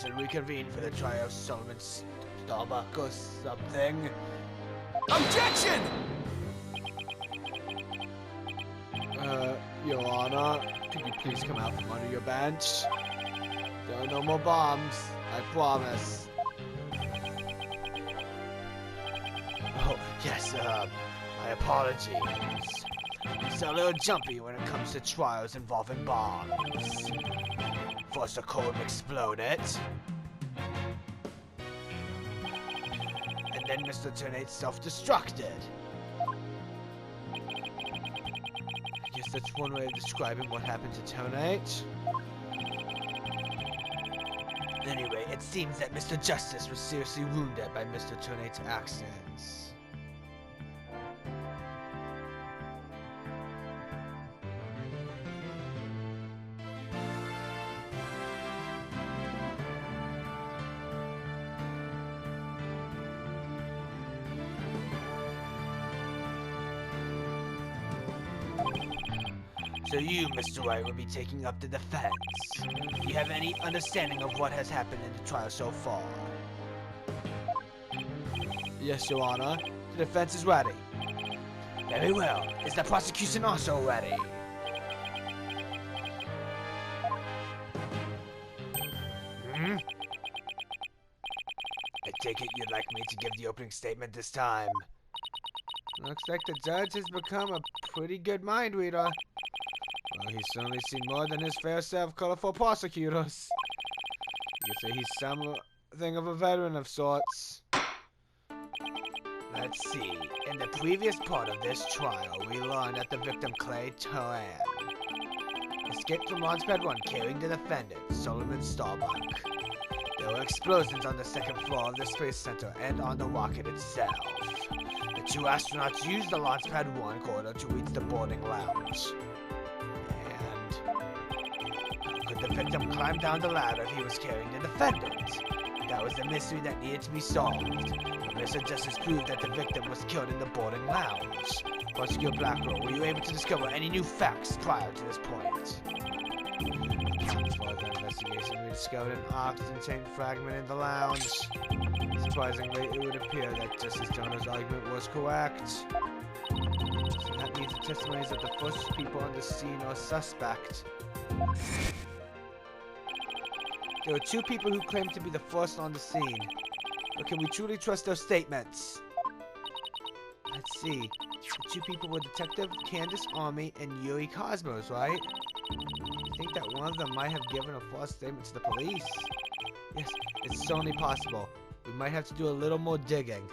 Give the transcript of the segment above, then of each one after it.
should reconvene for the trial of Solomon Starbuck or something. Objection! Your Honor, could you please come out from under your bench? There are no more bombs, I promise. Oh, yes, my apologies. It's a little jumpy when it comes to trials involving bombs. First, a cold explode it. And then Mr. Turnate self-destructed. I guess that's one way of describing what happened to Turnate. Anyway, it seems that Mr. Justice was seriously wounded by Mr. Turnate's actions. So you, Mr. White, will be taking up the defense. Do you have any understanding of what has happened in the trial so far? Yes, Your Honor. The defense is ready. Very well. Is the prosecution also ready? I take it you'd like me to give the opening statement this time. Looks like the judge has become a pretty good mind reader. Well, he's certainly seen more than his fair share of colorful prosecutors. You could say he's something of a veteran of sorts. Let's see. In the previous part of this trial, we learned that the victim, Clay Turan, escaped from Launchpad 1 carrying the defendant, Solomon Starbuck. There were explosions on the second floor of the Space Center and on the rocket itself. The two astronauts used the Launchpad 1 corridor to reach the boarding lounge. Could the victim climb down the ladder if he was carrying the defendant? That was the mystery that needed to be solved. But Mr. Justice proved that the victim was killed in the boarding lounge. Prosecutor Blackwell, were you able to discover any new facts prior to this point? Upon further investigation, we discovered an oxygen chain fragment in the lounge. Surprisingly, it would appear that Justice Joner's argument was correct. So that means the testimonies of the first people on the scene are suspect. There were two people who claimed to be the first on the scene. But can we truly trust their statements? Let's see. The two people were Detective Candace Army and Yuri Cosmos, right? I think that one of them might have given a false statement to the police. Yes, it's certainly possible. We might have to do a little more digging.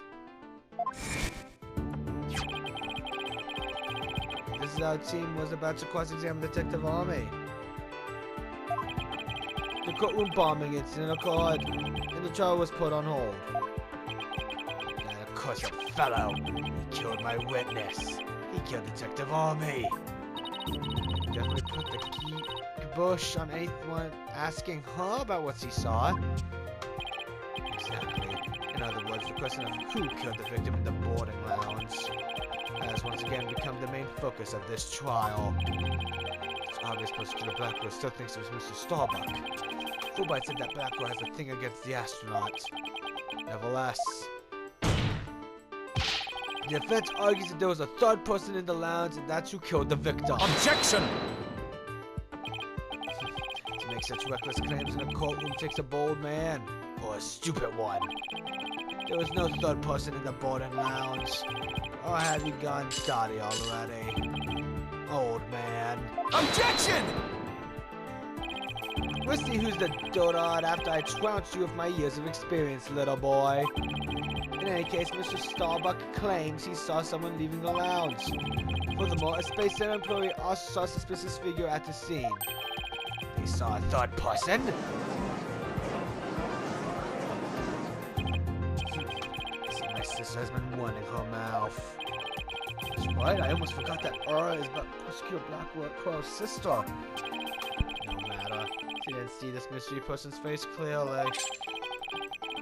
This is our team was about to cross-examine Detective Army. The courtroom bombing incident occurred, and the trial was put on hold. That accursed fellow! He killed my witness! He killed Detective Army! Definitely put the kibosh on anyone asking her about what she saw. Exactly. In other words, the question of who killed the victim in the boarding lounge has once again become the main focus of this trial. It's obvious Prosecutor Blackwell still thinks it was Mr. Starbuck. Fulbright said that Blackwell has a thing against the astronaut. Nevertheless, the defense argues that there was a third person in the lounge and that's who killed the victim. Objection! To make such reckless claims in a courtroom takes a bold man, or a stupid one. There was no third person in the boarding lounge. Or have you gone dotty already? Old man. Objection! We'll see who's the dotard after I trounce you with my years of experience, little boy. In any case, Mr. Starbuck claims he saw someone leaving the lounge. Furthermore, a Space Center employee also saw a suspicious figure at the scene. They saw a third person? My sister has been running her mouth. That's right, I almost forgot that Aura is but Prosecutor Blackwell's sister. No matter. She didn't see this mystery person's face clearly.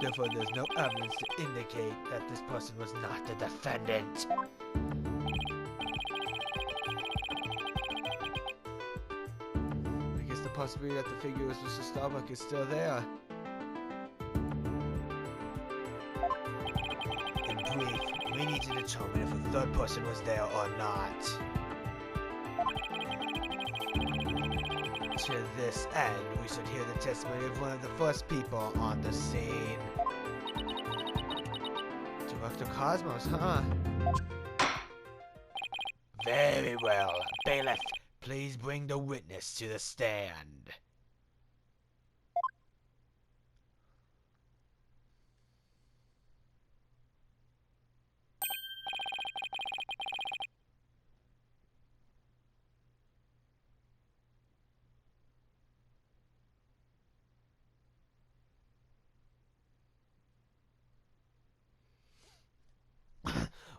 Therefore, there's no evidence to indicate that this person was not the defendant. I guess the possibility that the figure was Mr. Starbuck is still there. We need to determine if a third person was there or not. To this end, we should hear the testimony of one of the first people on the scene. Director Cosmos, huh? Very well. Bailiff, please bring the witness to the stand.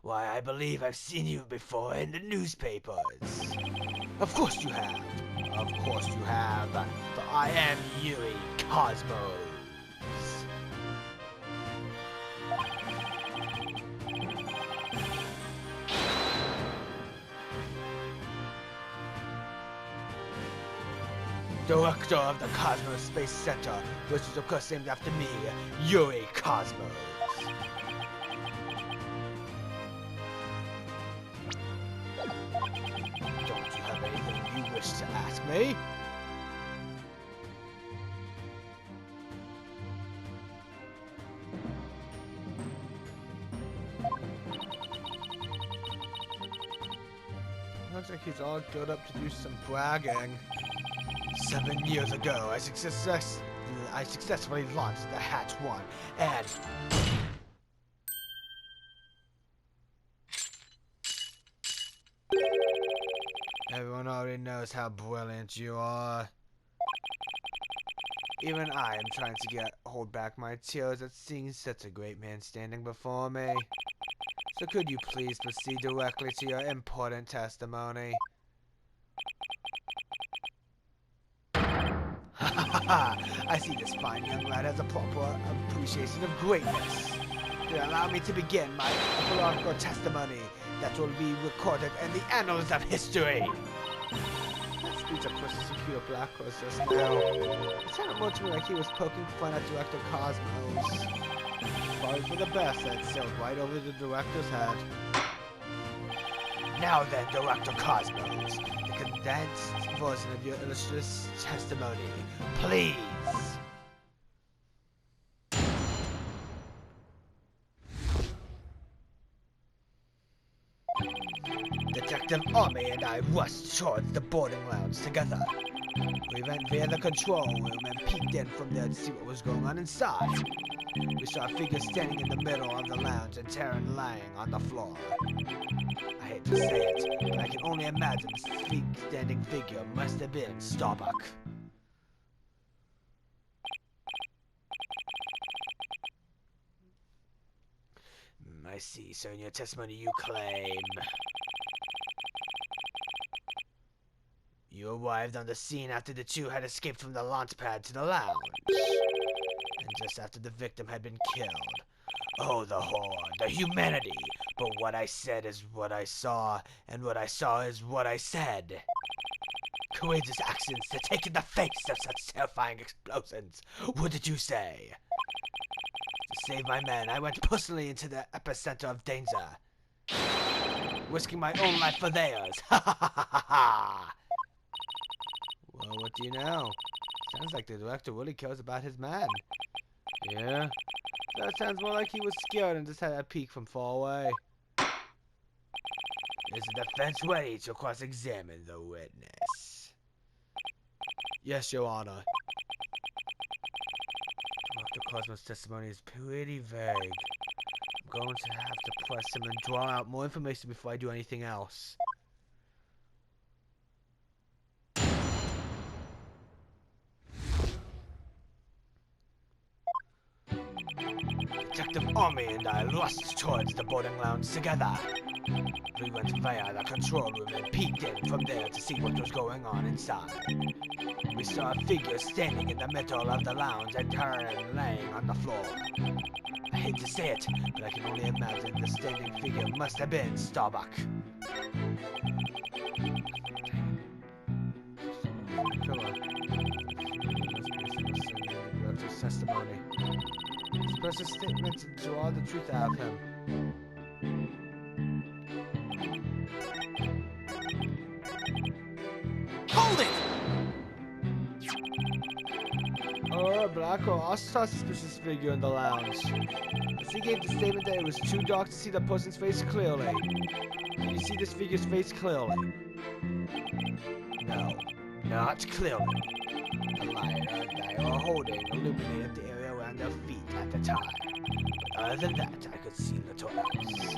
Why, I believe I've seen you before in the newspapers. Of course you have. Of course you have. For I am Yuri Cosmos. Director of the Cosmos Space Center, which is of course named after me, Yuri Cosmos. Don't you have anything you wish to ask me? Looks like he's all good up to do some bragging. 7 years ago, I successfully launched the Hatch 1, and... Everyone already knows how brilliant you are. Even I am trying to hold back my tears at seeing such a great man standing before me. So could you please proceed directly to your important testimony? I see this fine young lad has a proper appreciation of greatness. Then allow me to begin my political testimony that will be recorded in the annals of history. That speech of course is a cute black horse just now. It sounded more to me like he was poking fun at Director Cosmos. Sorry for the best, that sailed right over the director's head. Now then, Director Cosmos, the condensed version of your illustrious testimony, please. Detective Army and I rushed towards the boarding lounge together. We went via the control room and peeked in from there to see what was going on inside. We saw a figure standing in the middle of the lounge and Taryn lying on the floor. I hate to say it, but I can only imagine this standing figure must have been Starbuck. I see, so in your testimony you claim... You arrived on the scene after the two had escaped from the launch pad to the lounge. And just after the victim had been killed. Oh, the horror, the humanity! But what I said is what I saw, and what I saw is what I said. Courageous actions to take in the face of such terrifying explosions. What did you say? To save my men, I went personally into the epicenter of danger. Risking my own life for theirs. Ha ha ha ha ha! Well, what do you know? Sounds like the director really cares about his man. Yeah? That sounds more like he was scared and just had a peek from far away. Is the defense ready to cross-examine the witness? Yes, Your Honor. Dr. Cosmos' testimony is pretty vague. I'm going to have to press him and draw out more information before I do anything else. Detective Army and I rushed towards the boarding lounge together. We went via the control room and peeked in from there to see what was going on inside. We saw a figure standing in the middle of the lounge and Taryn laying on the floor. I hate to say it, but I can only imagine the standing figure must have been Starbuck. Testimony. Express a statement to draw the truth out of him. Black Hole also saw a suspicious figure in the lounge. As he gave the statement that it was too dark to see the person's face clearly. Can you see this figure's face clearly? No, not clearly. The light they were holding illuminated the area around their feet at the time. But other than that, I could see little else.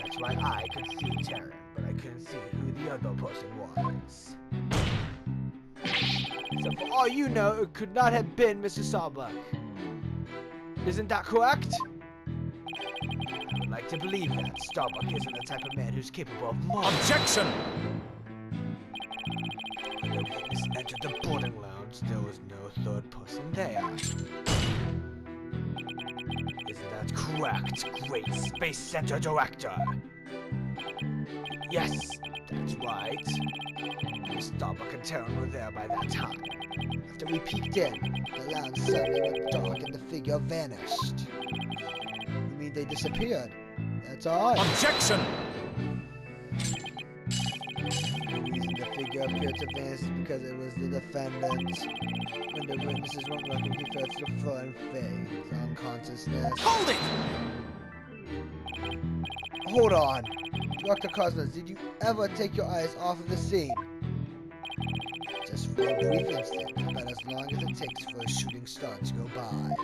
That's why I could see Terran, but I couldn't see who the other person was. So for all you know, it could not have been Mr. Starbuck. Isn't that correct? I would like to believe that Starbuck isn't the type of man who's capable of murdering. Objection! When the witness entered the boarding lounge, there was no third person there. Isn't that correct, Great Space Center Director? Yes. That's right. Starbuck and Terran were there by that time. After we peeked in, the lounge suddenly went dark and the figure vanished. You mean they disappeared? That's odd. Objection! The reason the figure appeared to vanish is because it was the defendant. When the witnesses weren't looking, he fell to the floor and fades unconsciousness. Hold it! Hold on. Dr. Cosmos, did you ever take your eyes off of the scene? Just for a brief instant, about as long as it takes for a shooting star to go by.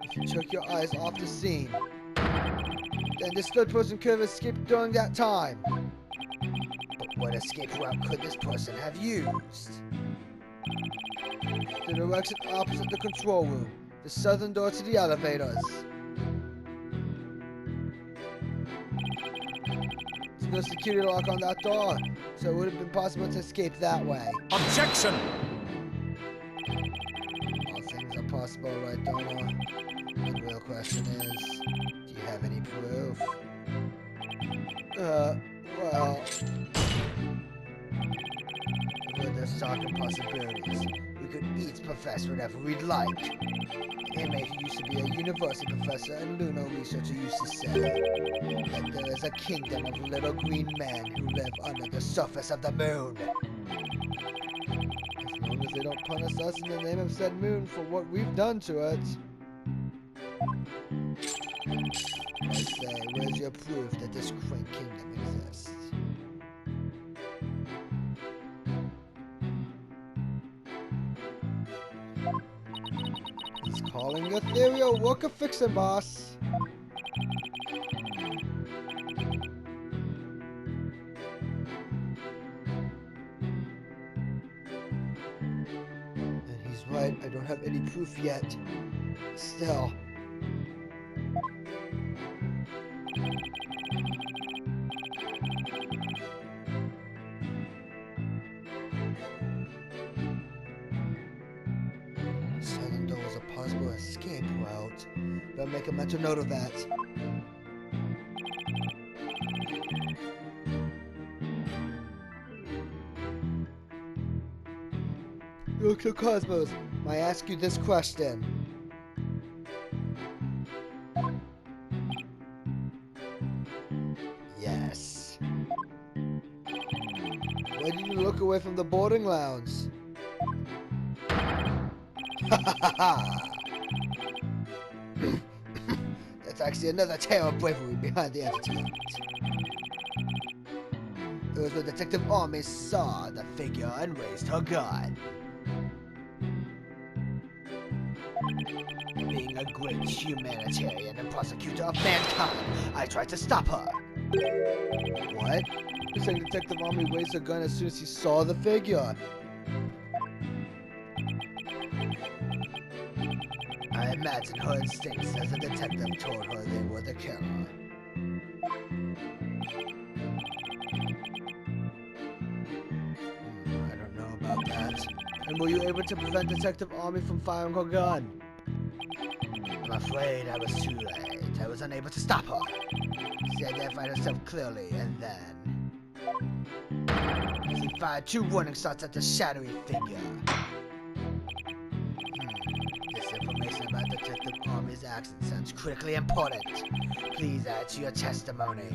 If you took your eyes off the scene, then this third person could have escaped during that time. But what escape route could this person have used? The direction opposite the control room, the southern door to the elevators. There's no security lock on that door, so it would have been possible to escape that way. Objection! All things are possible, right, Donna? The real question is, do you have any proof? Well... With this talking possibilities, we could each profess whatever we'd like. An inmate who used to be a university professor and lunar researcher used to say that there is a kingdom of little green men who live under the surface of the moon. As long as they don't punish us in the name of said moon for what we've done to it. I say, where's your proof that this great kingdom exists? He's calling your theory a work of fiction, boss. And he's right, I don't have any proof yet. Still. Southern door was a possible escape route. Better make a mental note of that. Dr. Cosmos, may I ask you this question? Yes. Why did you look away from the boarding lounge? That's actually another tale of bravery behind the entertainment. It was when Detective Army saw the figure and raised her gun. Being a great humanitarian and prosecutor of mankind, I tried to stop her. What? You're saying Detective Army raised her gun as soon as he saw the figure? I imagine her instincts as a detective told her they were the killer. I don't know about that. And were you able to prevent Detective Army from firing her gun? I'm afraid I was too late. I was unable to stop her. She identified herself clearly, and then... she fired 2 warning shots at the shadowy figure. This information about Detective Army's action sounds critically important. Please add to your testimony.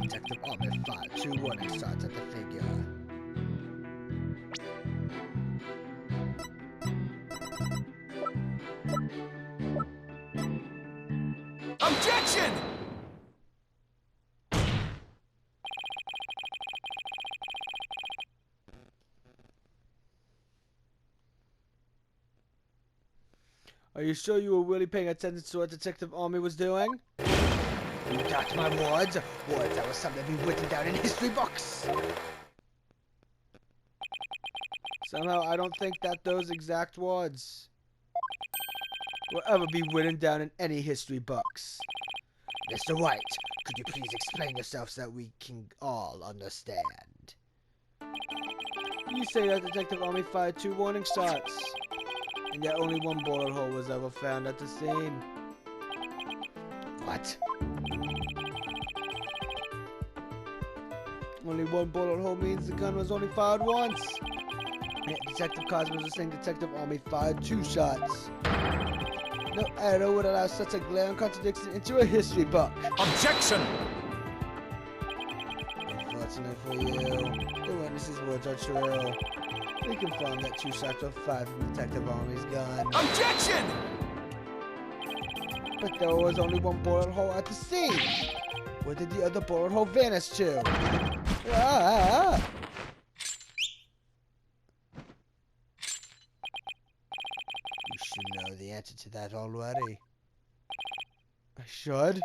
Detective Army fired 2 warning shots at the figure. Objection! Are you sure you were really paying attention to what Detective Army was doing? You doubt my words? Words that were something to be written down in history books. Somehow I don't think that those exact words will ever be written down in any history books. Mr. White, could you please explain yourself so that we can all understand? You say that Detective Army fired 2 warning shots, and yet only 1 bullet hole was ever found at the scene. What? Only 1 bullet hole means the gun was only fired once. And Detective Cosmos was saying Detective Army fired 2 shots. No editor would allow such a glaring contradiction into a history book. Objection! Unfortunately for you, the witness's words are true. We confirm that 2 shots were fired from Detective Army's gun. Objection! But there was only 1 bullet hole at the scene. Where did the other bullet hole vanish to? Ah! You should know the answer to that already. I should?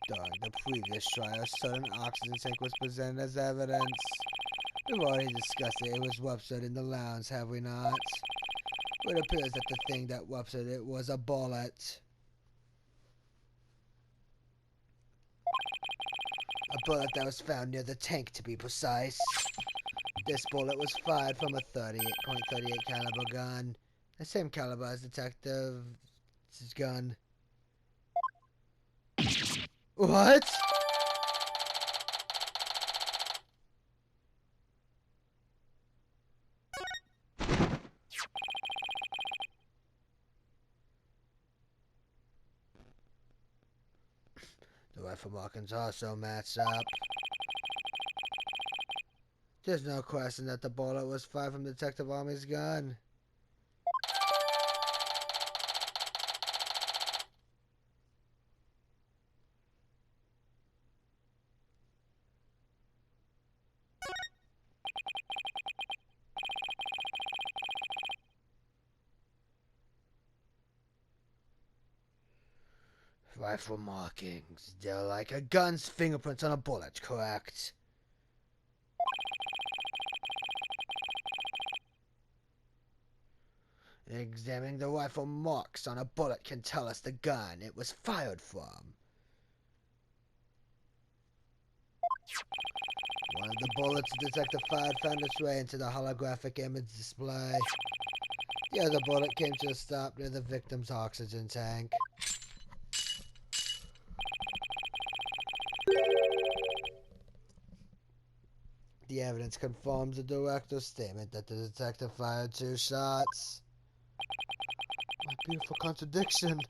During the previous trial, a sudden oxygen tank was presented as evidence. We've already discussed it. It was ruptured in the lounge, have we not? It appears that the thing that ruptured it was a bullet. A bullet that was found near the tank, to be precise. This bullet was fired from a 38.38 caliber gun. The same caliber as Detective's gun. What? The rifle markings also match up. There's no question that the bullet was fired from Detective Army's gun. Rifle markings. They're like a gun's fingerprints on a bullet, correct? Examining the rifle marks on a bullet can tell us the gun it was fired from. One of the bullets the detective fired found its way into the holographic image display. The other bullet came to a stop near the victim's oxygen tank. The evidence confirms the director's statement that the detective fired 2 shots. My beautiful contradiction.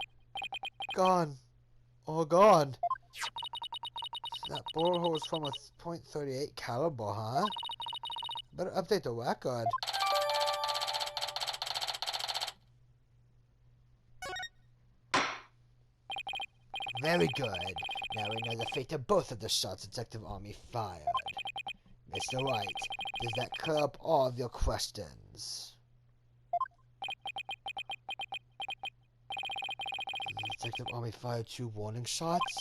Gone. All gone. So that bullet hole was from a .38 caliber, huh? Better update the record. Very good. Now we know the fate of both of the shots Detective Army fired. Mr. White, does that clear up all of your questions? Detective Army fired 2 warning shots?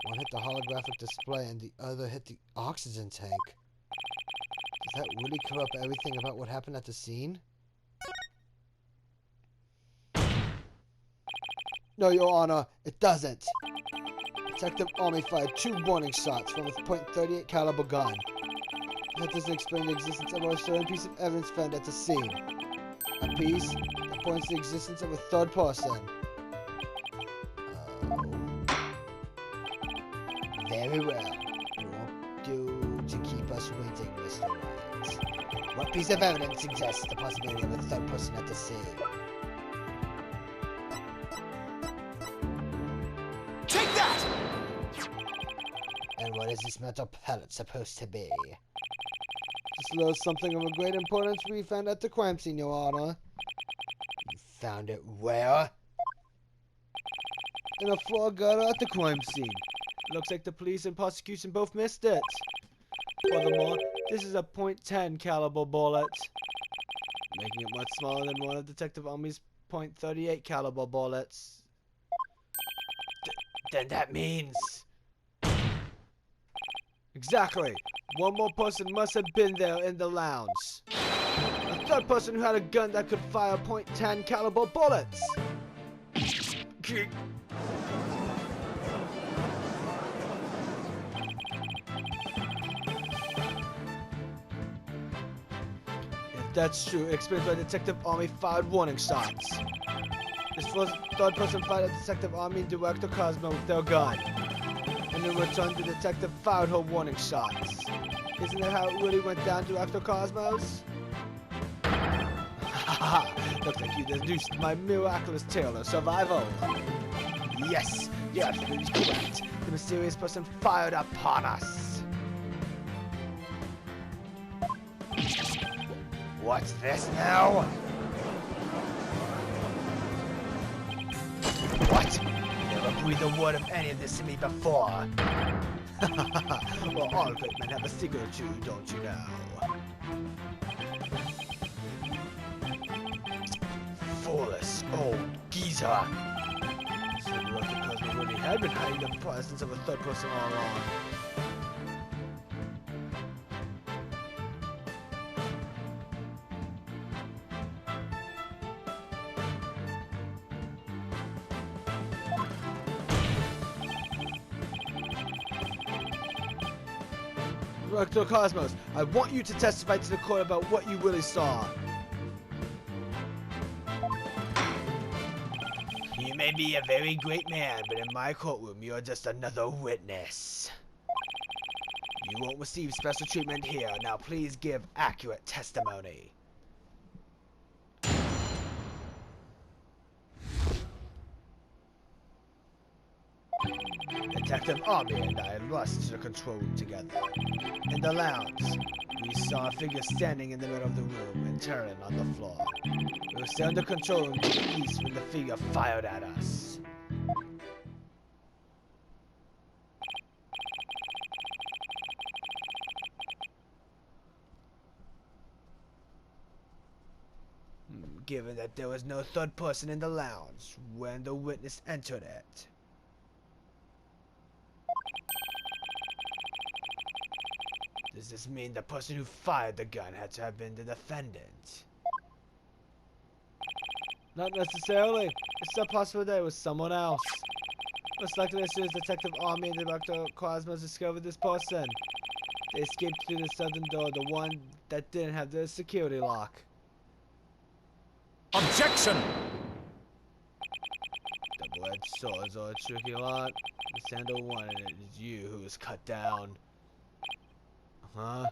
One hit the holographic display and the other hit the oxygen tank. Does that really clear up everything about what happened at the scene? No, Your Honor, it doesn't. Detective Army fired 2 warning shots from a .38 caliber gun. That doesn't explain the existence of a certain piece of evidence found at the scene. A piece that points to the existence of a third person. Very well. It won't do to keep us waiting, Mr. White. What piece of evidence suggests the possibility of a third person at the scene? Take that! And what is this metal pellet supposed to be? This little something of a great importance we found at the crime scene, Your Honor. You found it where? and a flawed guard at the crime scene. Looks like the police and prosecution both missed it. Furthermore, this is a .10 caliber bullet, making it much smaller than one of Detective Army's .38 caliber bullets. Then that means... Exactly. One more person must have been there in the lounge. A third person who had a gun that could fire .10 caliber bullets. If that's true, it explains why Detective Army fired warning shots. This third person fired at Detective Army and Director Cosmo with their gun. And in return, the detective fired her warning shots. Isn't that how it really went down, Director Cosmos? Haha, looks like you deduced my miraculous tale of survival. Yes, you're absolutely correct. The mysterious person fired upon us. What's this now? What? You never breathed a word of any of this to me before. Well, all great men have a secret or two, don't you know? Foolish old geezer. So Director Cosmo really had been hiding the presence of a third person all along. Director Cosmos, I want you to testify to the court about what you really saw. You may be a very great man, but in my courtroom, you're just another witness. You won't receive special treatment here. Now please give accurate testimony. Detective Army and I rushed to the control room together. In the lounge, we saw a figure standing in the middle of the room and turning on the floor. We were still in the control room to the east when the figure fired at us. Given that there was no third person in the lounge when the witness entered it. Does this mean the person who fired the gun had to have been the defendant? Not necessarily. It's still possible that it was someone else. Most likely as soon as Detective Army and Director Cosmos discovered this person, they escaped through the southern door, the one that didn't have the security lock. Objection! Double-edged swords are a tricky lot. Miss Sandal won, and it is you who was cut down. Huh?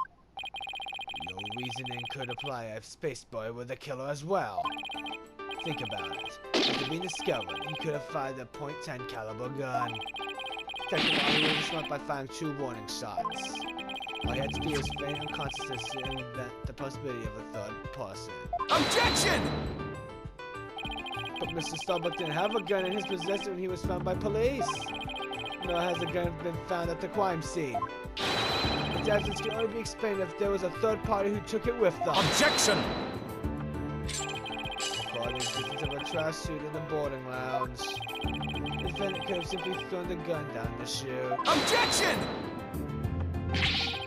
Your reasoning could apply if Space Boy were the killer as well. Think about it. After being discovered, he could have fired a .10 caliber gun. Detective Army was smart by firing 2 warning shots. All he had to do was feign unconsciousness to invent the possibility of a third person. Objection! But Mr. Starbuck didn't have a gun in his possession when he was found by police. Nor has a gun been found at the crime scene. The absence can only be explained if there was a third party who took it with them. Objection! According to the existence of a trash chute in the boarding lounge, the defendant could have simply thrown the gun down the chute. Objection!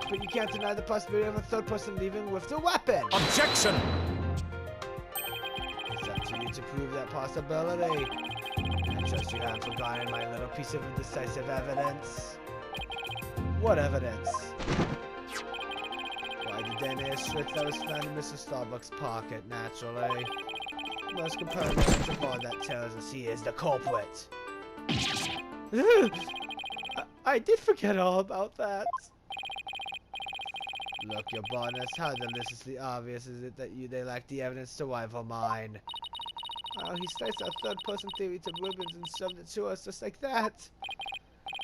But you can't deny the possibility of a third person leaving with the weapon. Objection! It's up to you to prove that possibility. I trust you haven't forgotten my little piece of indecisive evidence. What evidence? Why, the DNA strips that was found in Mr. Starbuck's pocket, naturally. Most compelling evidence of all that tells us he is the culprit. I did forget all about that. Look, your bonus, how deliciously obvious is it that they lack the evidence to rival mine? Oh, he sliced our third-person theory to ribbons and shoved it to us just like that.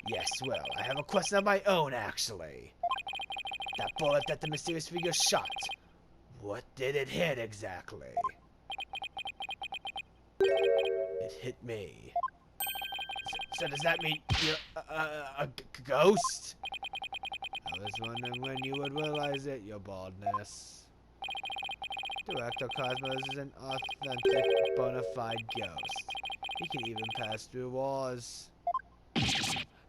Yes, well, I have a question of my own, actually. That bullet that the mysterious figure shot, what did it hit exactly? It hit me. So does that mean you're a ghost? I was wondering when you would realize it, your baldness. Director Cosmos is an authentic, bona fide ghost. He can even pass through walls.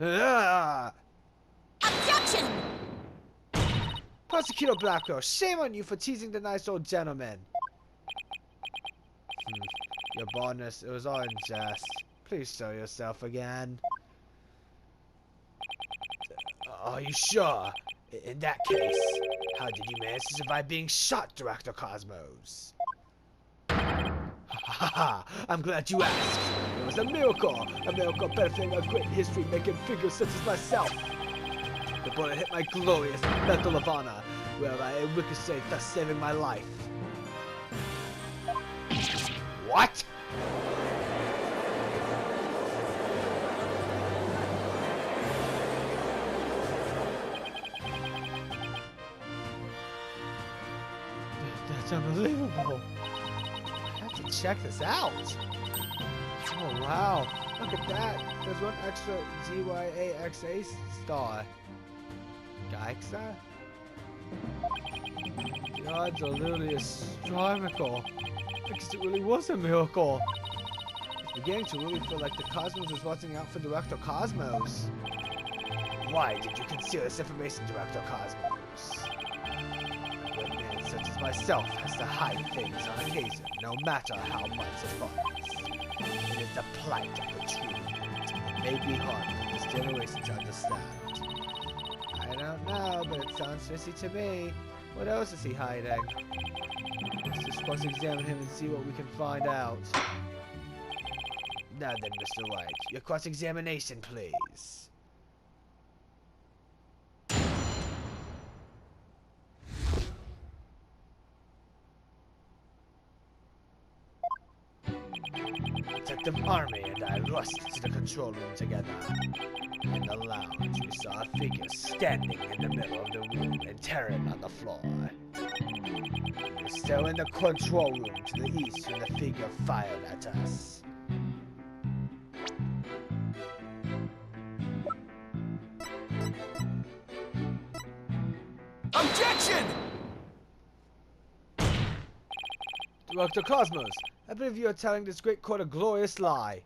Ah! Objection! Prosecutor Blackwell, shame on you for teasing the nice old gentleman. Your baldness, it was all in jest. Please show yourself again. Are you sure? In that case, how did you manage to survive being shot, Director Cosmos? Haha, I'm glad you asked. It was a miracle benefiting a great history-making figure such as myself. The bullet hit my glorious Medal of Honor, where I ricocheted, thus saving my life. What? That's unbelievable. I have to check this out. Oh wow, look at that. There's one extra GYAXA star. Geixa? The odds are literally astronomical. Because it really was a miracle. It's beginning to really feel like the Cosmos is watching out for Director Cosmos. Why did you conceal this information, Director Cosmos? A man such as myself has to hide things on occasion, no matter how much it costs. It is the plight of the truth. It may be hard for this generation to understand. I don't know, but it sounds fishy to me. What else is he hiding? Let's just cross-examine him and see what we can find out. Now then, Mr. White, your cross-examination, please. Detective Army and I rushed to the control room together. In the lounge, we saw a figure standing in the middle of the room and tearing on the floor. We were still in the control room to the east when the figure fired at us. Objection! Director Cosmos, I believe you are telling this great court a glorious lie.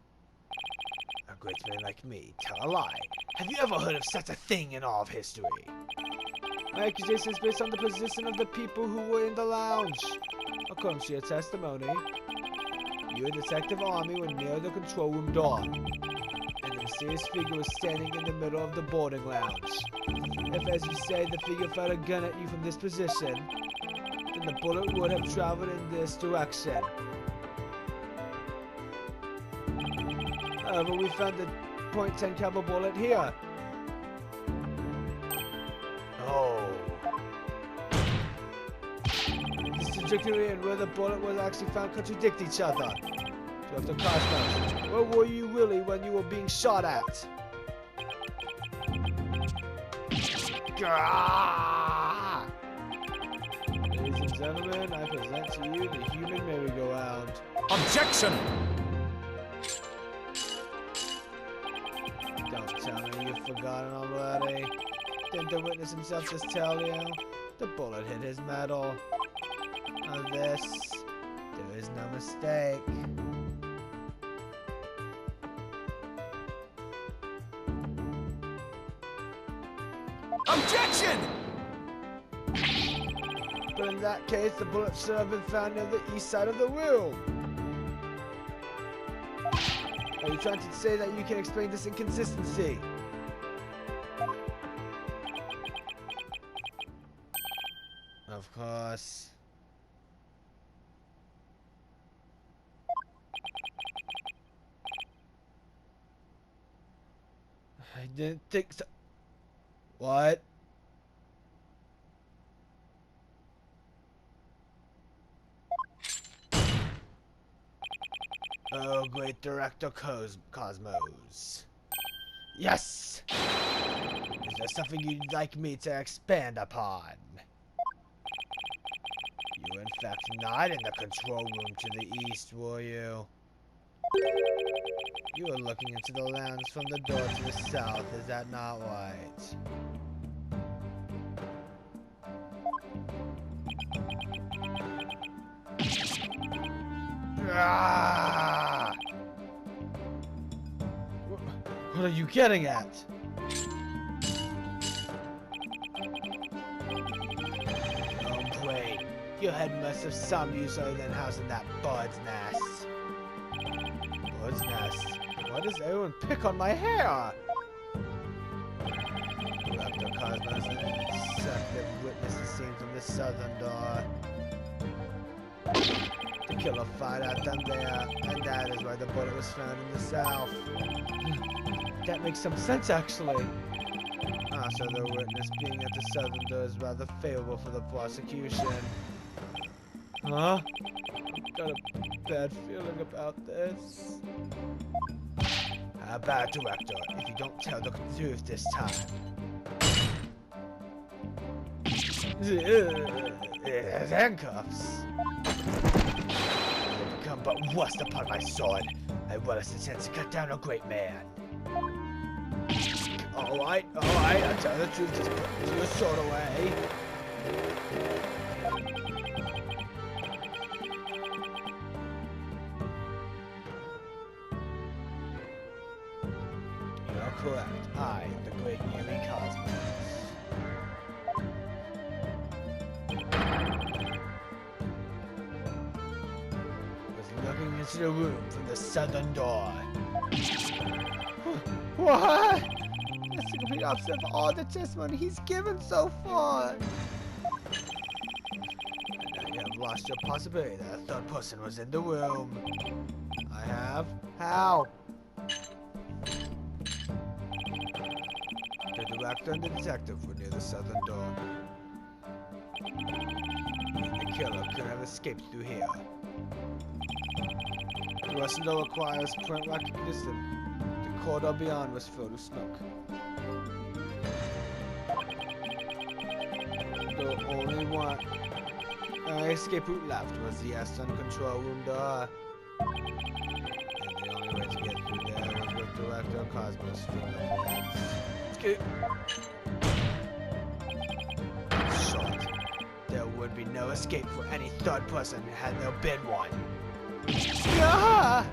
A great man like me tell a lie. Have you ever heard of such a thing in all of history? My accusation is based on the position of the people who were in the lounge. According to your testimony, you and Detective Army were near the control room door, and the mysterious figure was standing in the middle of the boarding lounge. If, as you say, the figure fired a gun at you from this position, then the bullet would have traveled in this direction. However, we found the .10 caliber bullet here. Oh. This trajectory and where the bullet was actually found contradict each other. Director Cosmos, where were you really when you were being shot at? Gah! Ladies and gentlemen, I present to you the human merry-go-round. Objection! Don't tell me you've forgotten already. Didn't the witness himself just tell you? The bullet hit his medal. On this, there is no mistake. Objection! But in that case, the bullet should have been found near the east side of the room. Are you trying to say that you can explain this inconsistency? Of course. I didn't think so. What? Oh, great Director Cosmos. Yes! Is there something you'd like me to expand upon? You were in fact not in the control room to the east, were you? You are looking into the lounge from the door to the south, is that not right? Ah! What are you getting at? Wait, your head must have some use other than housing that bird's nest. Bird's nest? Why does everyone pick on my hair? Dr. Cosmos and Executive witnessed the scene from the southern door. The killer fired at them there, and that is why the bullet was found in the south. That makes some sense, actually. So the witness being at the southern door is rather favorable for the prosecution. Huh? I've got a bad feeling about this. How about, Director, if you don't tell the truth this time? Handcuffs. They become but rust upon my sword. I relish the chance to cut down a great man. Alright, I'll tell the truth, just put your sword away. You're correct, I, the great Yuri Cosmos. Was looking into the room from the southern door. What? That's the complete opposite of all the testimony he's given so far. And now you have lost your possibility that a third person was in the room. I have? How? The director and the detective were near the southern door. And the killer could have escaped through here. The western door requires point recognition. The corridor beyond was filled with smoke. The only one escape route left was the Aston control room door. And the only way to get through there was with Director Cosmos' fingerprints. Escape! Short. There would be no escape for any third person had there been one. Ah!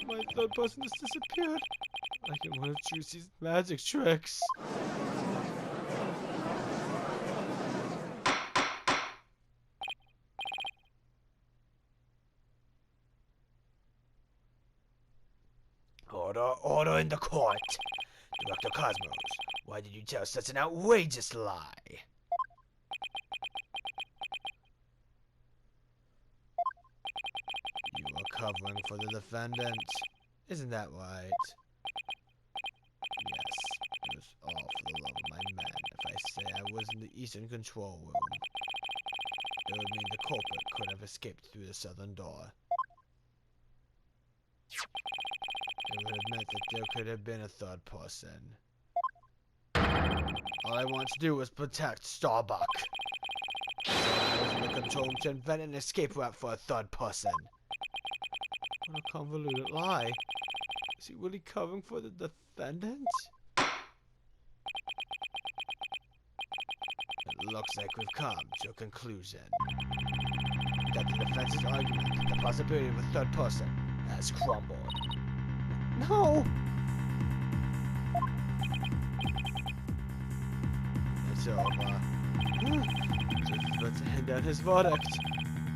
My third person has disappeared. Like in one of Juicy's magic tricks. Order in the court. Director Cosmos, why did you tell such an outrageous lie? You are covering for the defendant. Isn't that right? Yes, it was all for the love of my men. If I say I was in the Eastern Control Room, it would mean the culprit could have escaped through the southern door. It would have meant that there could have been a third person. All I want to do was protect Starbuck. So I was in the control room to invent an escape route for a third person. What a convoluted lie. Is he really covering for the defendant? It looks like we've come to a conclusion. That the defense's argument that the possibility of a third person has crumbled. No! It's over. Judge is about to hand down his verdict.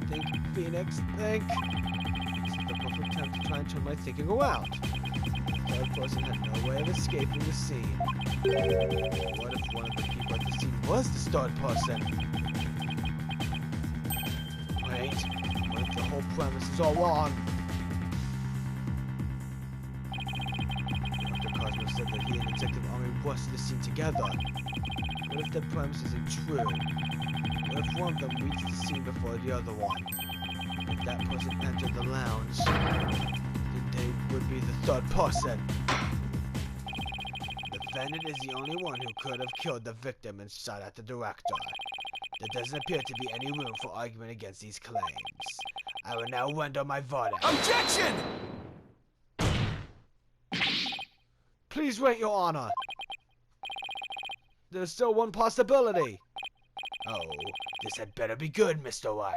Think, Phoenix, think. This is the perfect time to try and turn my thinking around. The third person had no way of escaping the scene. What if one of the people at the scene was this third person? Wait, what if the whole premise is all wrong? Said that he and Detective Army rushed to the scene together. What if that premise isn't true? What if one of them reached the scene before the other one? If that person entered the lounge, then they would be the third person. The defendant is the only one who could have killed the victim and shot at the director. There doesn't appear to be any room for argument against these claims. I will now render my verdict. Objection! Please wait, Your Honor. There's still one possibility. Oh, this had better be good, Mr. White.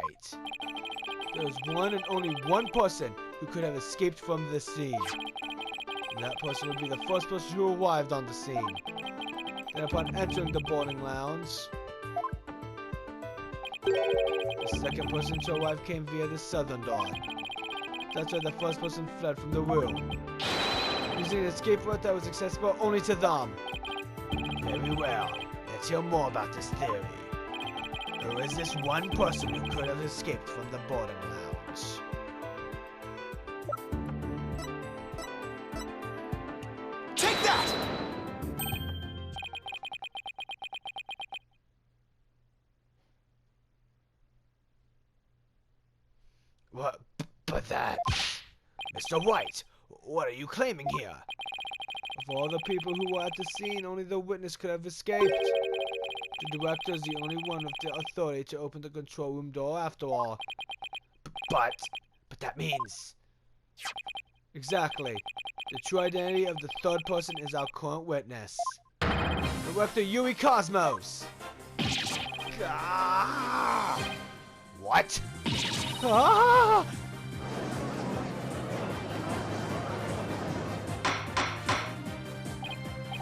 There's one and only one person who could have escaped from the scene. And that person would be the first person who arrived on the scene. Then upon entering the boarding lounge, the second person to arrive came via the southern door. That's where the first person fled from the room, using an escape route that was accessible only to them. Very well. Let's hear more about this theory. Who is this one person who could have escaped from the boarding lounge? Take that! What? But that... Mr. White, what are you claiming here? Of all the people who were at the scene, only the witness could have escaped. The director is the only one with the authority to open the control room door after all. But that means... Exactly. The true identity of the third person is our current witness. Director Yui Cosmos! Ah! What? Ah!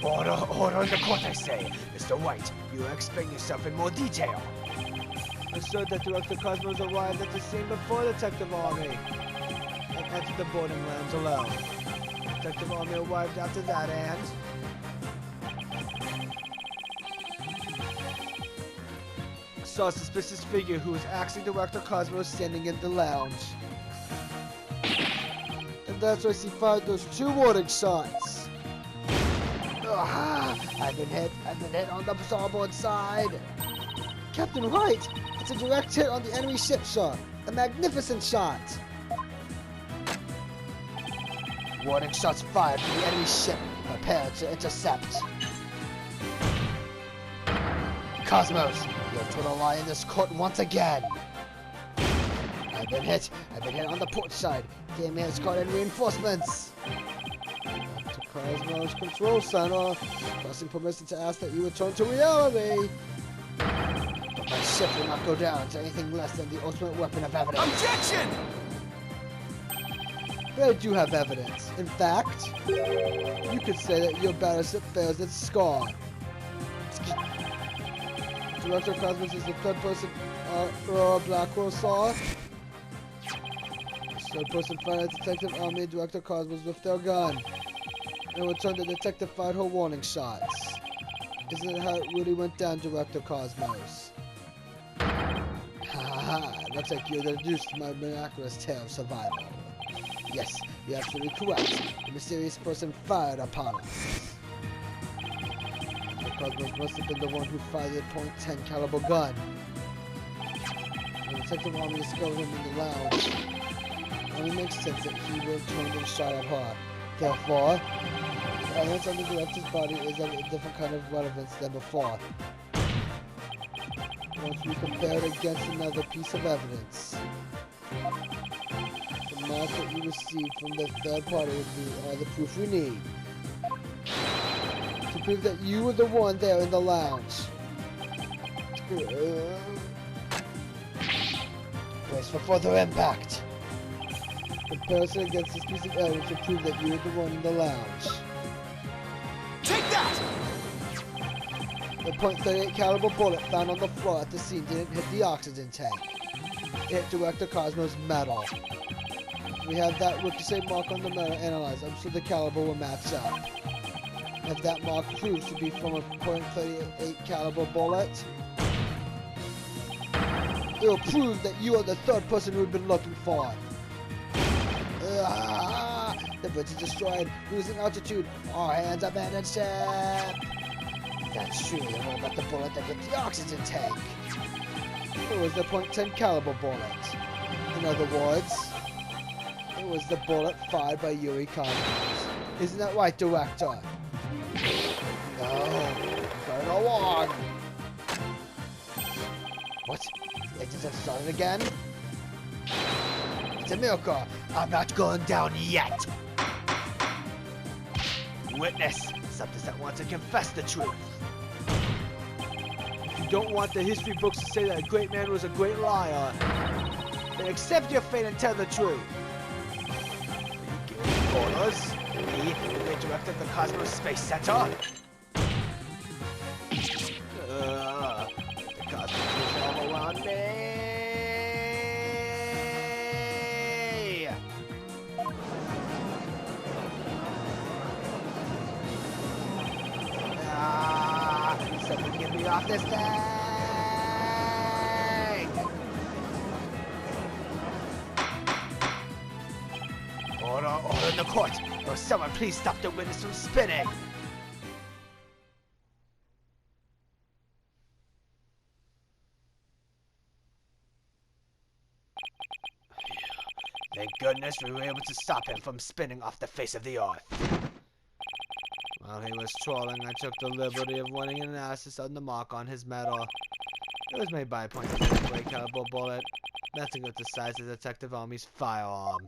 Order in the court, I say. Mr. White, you explain yourself in more detail. Assured that Director Cosmos arrived at the scene before Detective Army and entered the boarding lounge alone. Detective Army arrived after that and... saw a suspicious figure who was actually Director Cosmos standing in the lounge. And that's why she fired those 2 warning shots. I've been hit on the starboard side. Captain White, it's a direct hit on the enemy ship, sir. A magnificent shot. Warning shots fired from the enemy ship. Prepare to intercept. Cosmos, you have told a lie in this court once again. I've been hit on the port side. Game has called in reinforcements. To Cosmos Control Center, requesting permission to ask that you return to reality. But my ship will not go down to anything less than the ultimate weapon of evidence. Objection! They do have evidence. In fact, you could say that your battleship bears its scar. Director Cosmos is the third person Blackwell saw. The third person fired Detective Army and Director Cosmos with their gun. In return, the detective fired her warning shots. Isn't it how it really went down, Director Cosmos? Haha, looks like you deduced my miraculous tale of survival. Yes, you're absolutely correct. The mysterious person fired upon us. The Cosmos must have been the one who fired the .10 caliber gun. When Detective Army discovered him in the lounge, it only makes sense that he would have turned and shot at her. Therefore, the evidence on the director's body is of a different kind of relevance than before. Once we compare it against another piece of evidence, the mark that you received from the third party would be the proof we need to prove that you were the one there in the lounge. Brace for further impact. Comparison against this piece of evidence will prove that you were the one in the lounge. Take that! The .38 caliber bullet found on the floor at the scene didn't hit the oxygen tank. It hit Director Cosmos' metal. We have that ricochet mark on the metal analyzed. I'm sure the caliber will match up. If that mark proves to be from a .38 caliber bullet, it will prove that you are the third person we've been looking for. The bridge is destroyed, losing altitude. All hands abandoned ship. That's true, they won't let the bullet that hit the oxygen tank. It was the .10 caliber bullet. In other words, it was the bullet fired by Yuri Cosmos. Isn't that right, Director? No, go on. What? It just started again? It's a miracle. I'm not going down yet. Witness, something that wants to confess the truth. If you don't want the history books to say that a great man was a great liar, Then accept your fate and tell the truth. Orders? Me, the director of the Cosmos Space Center? The Cosmos is all around me. Someone get me off this thing! Order in the court! Will someone please stop the witness from spinning? Thank goodness we were able to stop him from spinning off the face of the earth. while he was trolling, I took the liberty of running an analysis on the mark on his medal. It was made by a .38 caliber bullet, nothing of the size of Detective Army's firearm.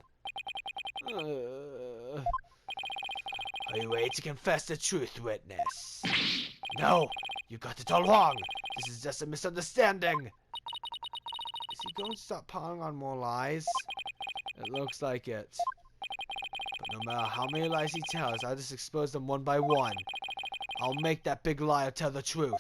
Are you ready to confess the truth, witness? No, you got it all wrong. This is just a misunderstanding. Is he going to start piling on more lies? It looks like it. But no matter how many lies he tells, I'll just expose them one by one. I'll make that big liar tell the truth.